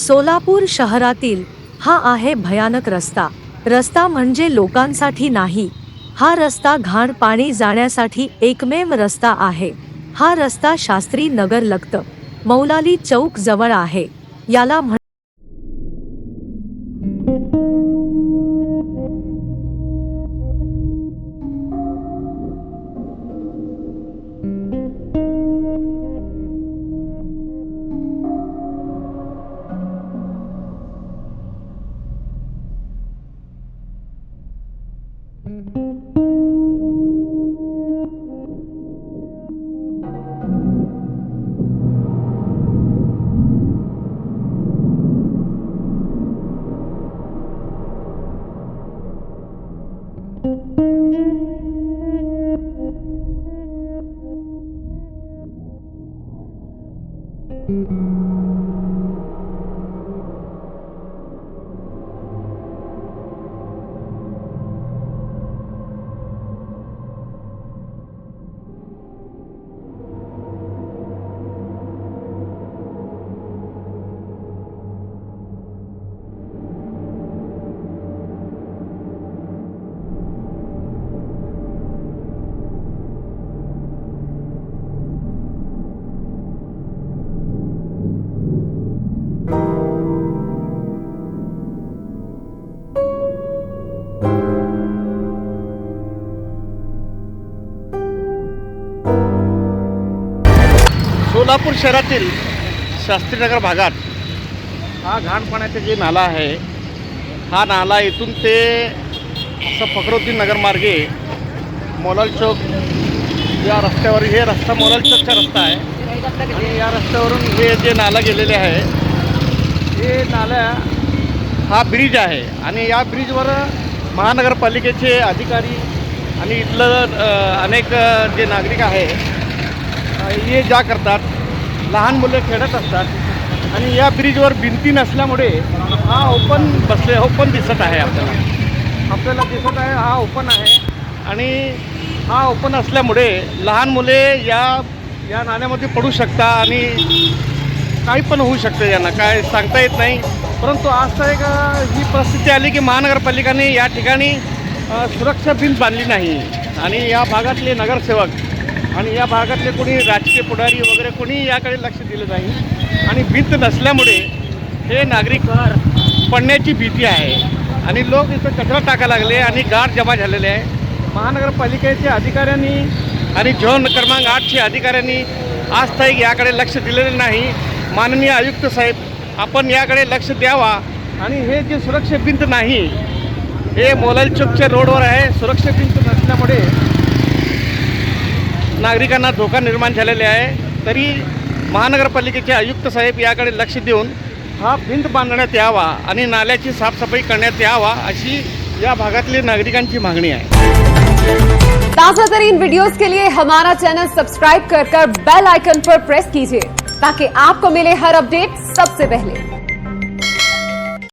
सोलापूर शहरातील हा आहे भयानक रस्ता। रस्ता म्हणजे लोकांसाठी नाही, हा रस्ता घाण पाणी जाण्यासाठी एकमेव रस्ता आहे। हा रस्ता शास्त्री नगर लगत मौलाली चौक जवळ आहे। याला सोलापूर शहरातील शास्त्रीनगर भागात हा घाण पाण्याचा जे नाला आहे, हा नाला इथून ते असं फखरुद्दीन नगर मार्गे मौलाली चौक या रस्त्यावर, हे रस्ता मौलाली चौकचा रस्ता आहे आणि या रस्त्यावरून हे जे नाला गेलेले आहे, हे नाला हा ब्रिज आहे आणि या ब्रिजवर महानगरपालिकेचे अधिकारी आणि इथलं अनेक जे नागरिक आहे ये जा करतात। लहान मुले खेळत असतात आणि या ब्रिजवर भिंती नसल्यामुळे हा ओपन दिसत आहे। आपल्याला दिसत आहे हा ओपन आहे आणि हा ओपन असल्यामुळे लहान मुले या नाल्यामध्ये पडू शकतात आणि काही पण होऊ शकते, यांना काय सांगता येत नाही। परंतु आज तर एक ही परिस्थिती आली की महानगरपालिकेने या ठिकाणी सुरक्षा भिंत बांधली नाही आणि या भागातले नगरसेवक आणि या भागातले कोणी राजकीय पुढारी वगैरे कोणी याकडे लक्ष दिलं नाही आणि भिंत नसल्यामुळे हे नागरिक पडण्याची भीती आहे आणि लोक इथं कचरा टाकायला लागले आणि गाळ जमा झालेले आहे। महानगरपालिकेच्या अधिकाऱ्यांनी आणि झोन क्रमांक 8चे अधिकाऱ्यांनी आज ताईक याकडे लक्ष दिलेलं नाही। माननीय आयुक्त साहेब, आपण याकडे लक्ष द्यावा आणि हे जे सुरक्षा भिंत नाही, हे मौलाली चौकच्या रोडवर आहे। सुरक्षा भिंत नसल्यामुळे नागरिकांना धोका निर्माण झालेले आहे। तरी महानगरपालिकेचे आयुक्त साहेब याकडे लक्ष देऊन हा भिंत बांधण्यात यावा आणि नाल्याची साफसफाई करण्यात यावा, अशी या भागातल्या नागरिकांची मागणी आहे। ताज़ा तरीन वीडियोस के लिए हमारा चैनल सब्सक्राइब कर बेल आइकन पर प्रेस कीजिए ताकि आपको मिले हर अपडेट सबसे पहले।